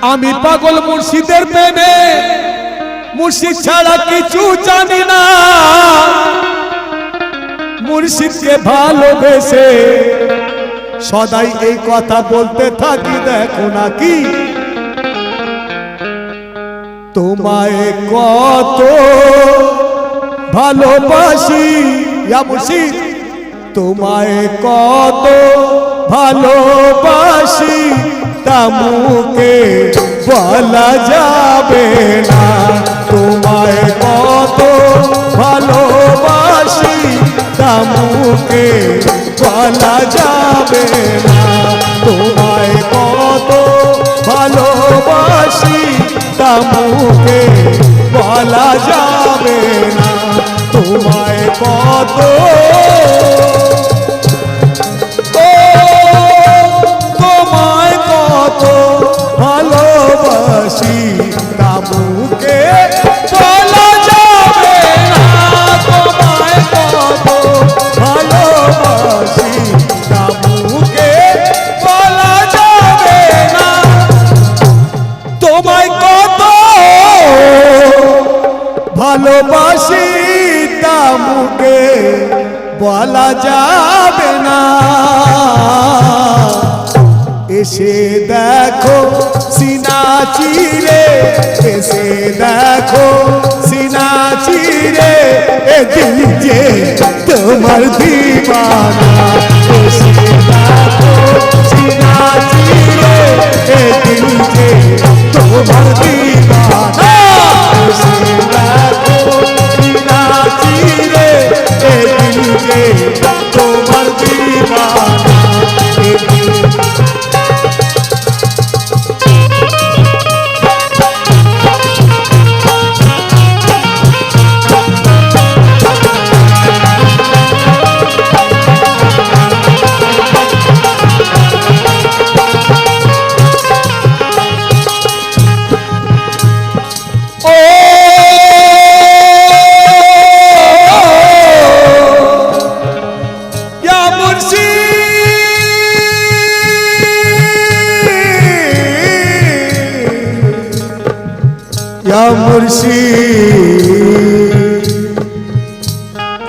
আমি পাগল মুর্শিদের প্রেমে, মুর্শিদ ছাড়া কিছু জানি না। মুর্শিদকে ভালোবেসে সদাই এই কথা বলতে থাকি। দেখো না কি তোমায় কত ভালোবাসি, ইয়া মুর্শিদ তোমায় কত ভালোবাসি, তা মুখে বলা যাবে না। তোমায় কত ভালোবাসি, তা মুখে বলা যাবে না। তোমায় কত ভালোবাসি, তা মুখে বলা যাবে না। তোমায় কত তোমায় কত ভালোবাসি, তা মুখে বলা যাবে না। তোমায় কত ভালোবাসি, তা মুখে বলা যাবে না। তোমায় কত ভালোবাসি, তা মুখে বলা যাবে না। এসে দেখো সিনা চিরে, এসে দেখো সিনা চিরে, এ দিল যে তোমার দিবানা। এসে দেখো সিনা চিরে, এ দিল যে তোমার দিবানা। এসে দেখো সিনা চিরে, এ দিল যে তোমার দিবানা। या मुर्शिद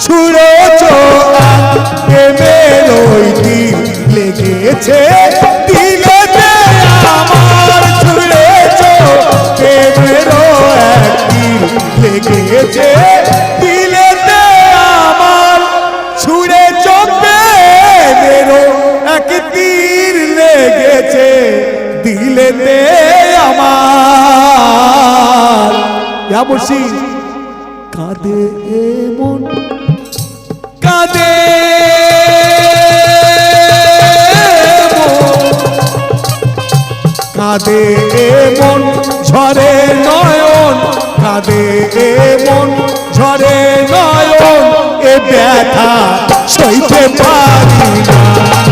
छुड़ो चोरा के मेलोई लेगेছে দিলেতে আমার। ছুড়ে চোখে মেরো একটি লেগেছে দিলেতে আমার। ছুড়ে চোখে মেরো এক তীর লেগেছে দিলেতে আমার। ইয়া মুর্শিদ কাঁদে এমন কাঁদে কাঁদে এমন ঝরে নয়ন, কাঁদে এমন ঝরে নয়ন, এ ব্যথা সইতে পারি না।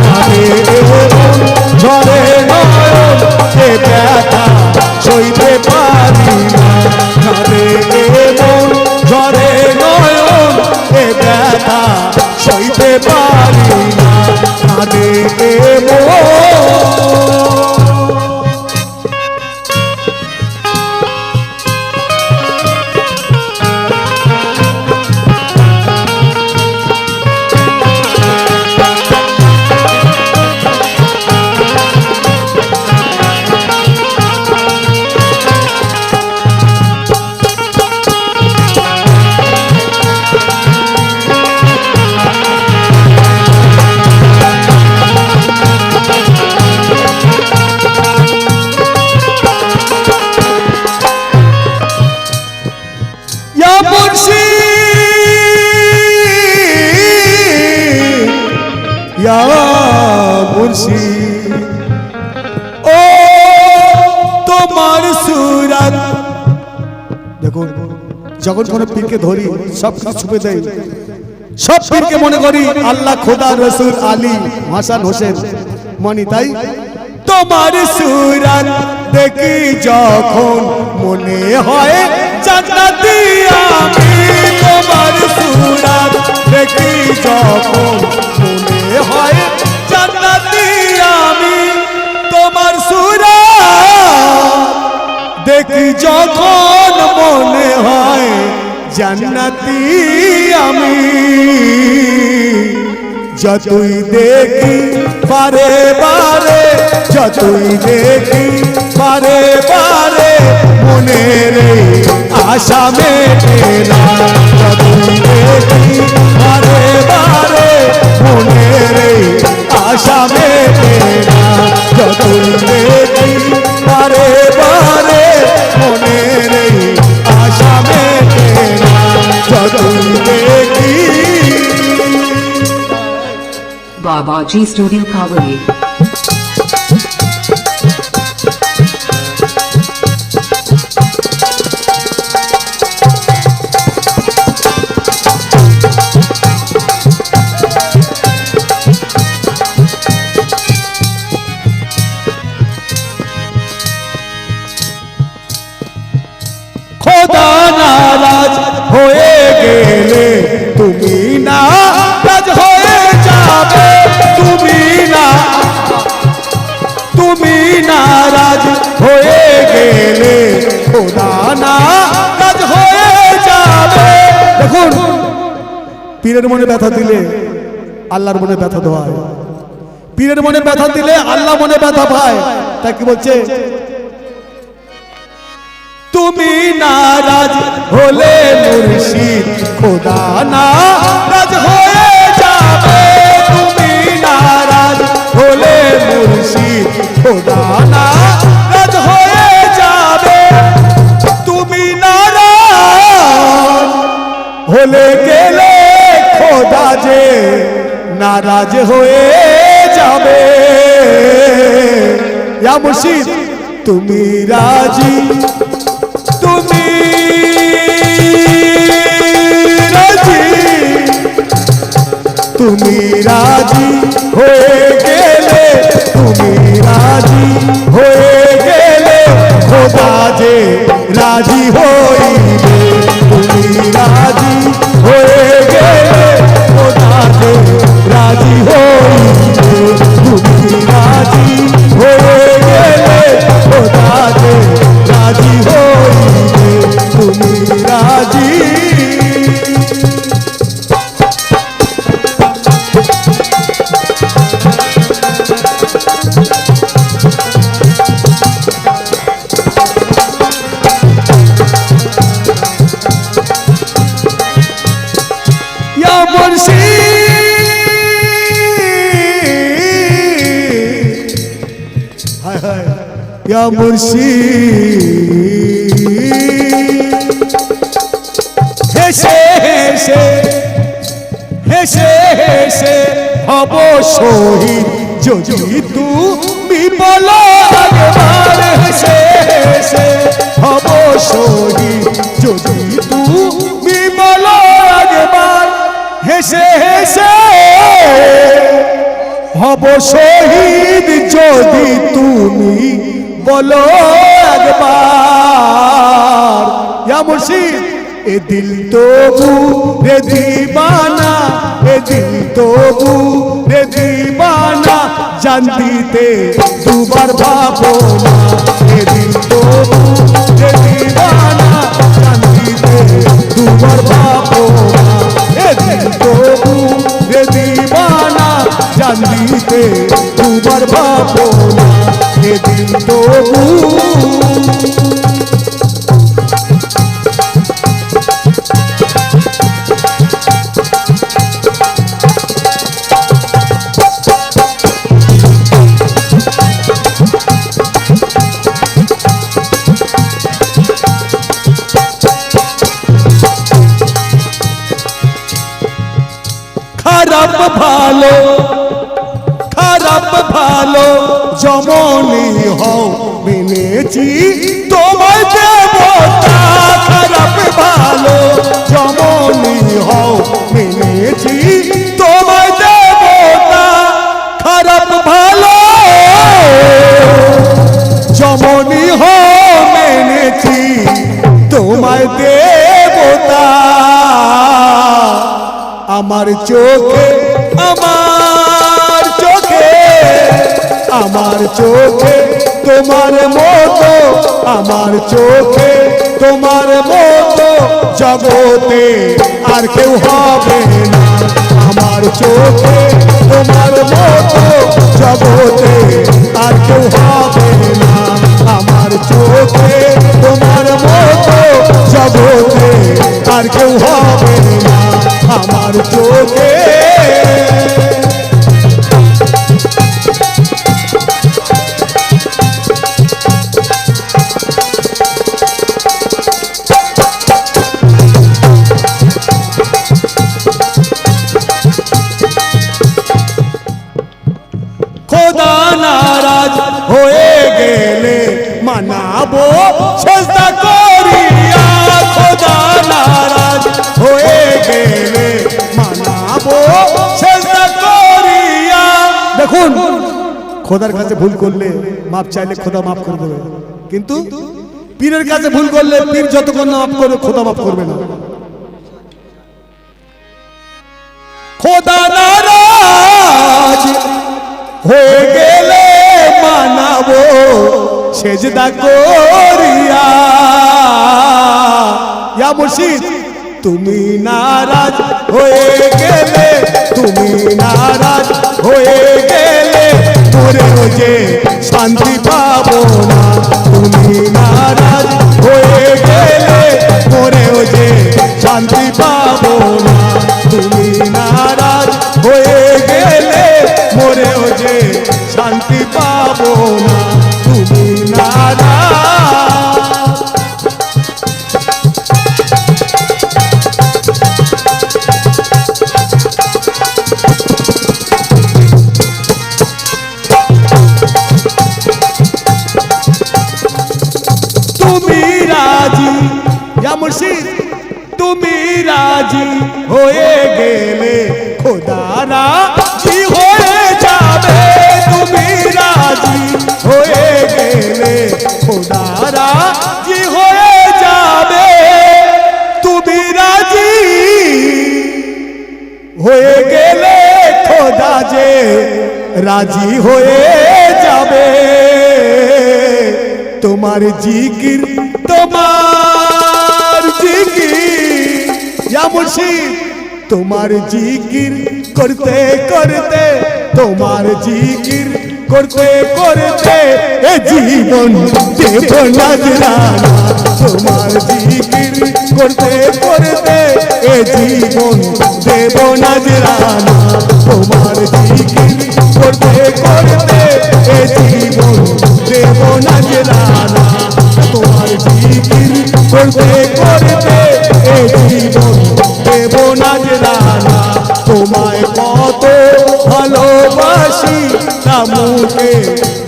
কাঁদে এমন ঝরে নয়ন, এ ব্যথা সইতে পারি না। কাঁদে এমন ঝরে নয়ন, এ ব্যথা সইতে পারি না। কাঁদে या मुर्शिद ओ তোমার সুরাত। দেখুন যখন কোনো পীরকে ধরি সব কিছু ছুপে দেয়, সব পীরকে মনে করি আল্লাহ, খোদা, রসুল, আলী, হাসান, হোসেন, মানি। তাই তোমার সুরাত দেখি যখন মনে হয় জান্নাতি আমি। তোমার সুরাত দেখি যখন মনে হয় জান্নাতি আমি। তোমার সুরাত দেখি যখন মনে হয় জান্নাতি আমি, যতই দেখি বারে বারে, যতই দেখি বারে বারে মনের আশা মেটে না, যতই দেখি বারে বারে মনের আশা মেটে না, যতই দেখি বারে বারে মনের আশা মেটে না, যতই দেখি। Babaji Studio Kavali. খোদা নারাজ হয়ে গেলে তুমি নারাজ হয়ে যাবে, তুমি নারাজ হয়ে গেলে খোদা নারাজ হয়ে যাবে। দেখুন, পীরের মনে ব্যথা দিলে আল্লাহর মনে ব্যথা দেওয়া, পীরের মনে ব্যথা দিলে আল্লাহ মনে ব্যথা পায়। তাই কি বলছে, তুমি নারাজ হলে মুর্শিদ খোদা নারাজ হয়ে যাবে, তুমি নারাজ হলে মুর্শিদ খোদা নারাজ হয়ে যাবে, তুমি নারাজ হলে গেলে খোদা যে নারাজ হয়ে যাবে। ইয়া মুর্শিদ তুমি রাজি, তুমি রাজি, তুমি রাজি হয়ে গেলে, তুমি রাজি হয়ে গেলে খোদা যে রাজি হইবে, তুমি রাজি হয়ে গেলে খোদা যে রাজি হইবে, তুমি রাজি হয়ে গেলে খোদা যে রাজি হইবে, তুমি রাজি। ইয়া মুর্শিদ, হায় হায়, ইয়া মুর্শিদ, হেসে হেসে হেসে হেসে হব শহীদ যদি তুমি বলো একবার, হেসে হেসে হব শহীদ যদি তুমি বলো একবার, হেসে হেসে হব শহীদ যদি তুমি বলো একবার। ইয়া মুর্শিদ, এ দিল তবু রে দিবানা, এ দিল তবু রে দিবানা, জান দিতে দুবার ভাবো না, এ দিল তবু রে দিবানা, জান দিতে দুবার ভাবো না, এ দিল তবু রে দিবানা, জান দিতে দুবার ভাবো না, এ দিল তবু। খারাপ ভালো, খারাপ ভালো যেমনই হও মেনেছি তোমার দেবতা, খারাপ ভালো যেমনই হও মেনেছি তোমার দেবতা, খারাপ ভালো যেমনই হও মেনেছি তোমায় দেবতা। আমার চোখে, আমার চোখে, আমার চোখে তোমার মতো আমার চোখে তোমার মতো জগতে আর কেউ হবে না। আমার চোখে তোমার মতো জগতে আর কেউ হবে না। আমার চোখে তোমার মতো জগতে আর কেউ হবে না। আমার চোখে খোদা নারাজ হয়ে গেলে মানাবো সেজদা করিয়া। খোদা নারাজ হয়ে গেলে মানাবো সেজদা করিয়া। দেখুন, খোদার কাছে ভুল করলে মাপ চাইলে খোদা মাফ করে দেবে, কিন্তু পীরের কাছে ভুল করলে পীর যতক্ষণ না মাফ করবে খোদা মাফ করবে না। খোদা নারাজ হয়ে গেলে মানাবো সেজদা করিয়া। ইয়া মুর্শিদ, তুমি নারাজ হয়ে গেলে, তুমি নারাজ হয়ে গেলে মরেও যে শান্তি পাবো না। তুমি নারাজ হয়ে গেলে মরেও যে শান্তি পাবো না। তুমি নারাজ হয়ে গেলে মরেও যে শান্তি পাবো না। তুমি নারাজ। তুমি রাজি, ইয়া মুর্শিদ, তুমি রাজি হয়ে গেলে খোদা রাজি হয়ে যাবে। তুমি রাজি হয়ে গেলে খোদা রাজি হয়ে যাবে। তুমি রাজি হয়ে গেলে খোদা যে রাজি হয়ে যাবে। তোমার জিকির, তোমার জিকির, ইয়া মুর্শিদ, তোমার জিকির করতে করতে, তোমার জিকির করতে করতে এ জীবন দেব নজরানা। তোমার জিকির করতে করতে এ জীবন দেব নজরানা। তোমার জিকির করতে করতে এ জীবন দেব নজরানা। তোমার জিকির করতে করতে এ জীবন দেব নজরানা। তোমায় কত ভালোবাসি তা মুখে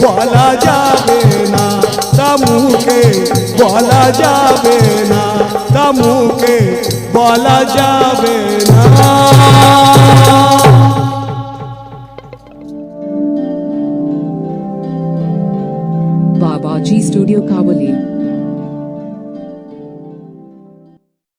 বলা যাবে না, তা মুখে বলা যাবে না, তা মুখে বলা যাবে না। Babaji Studio Kavali.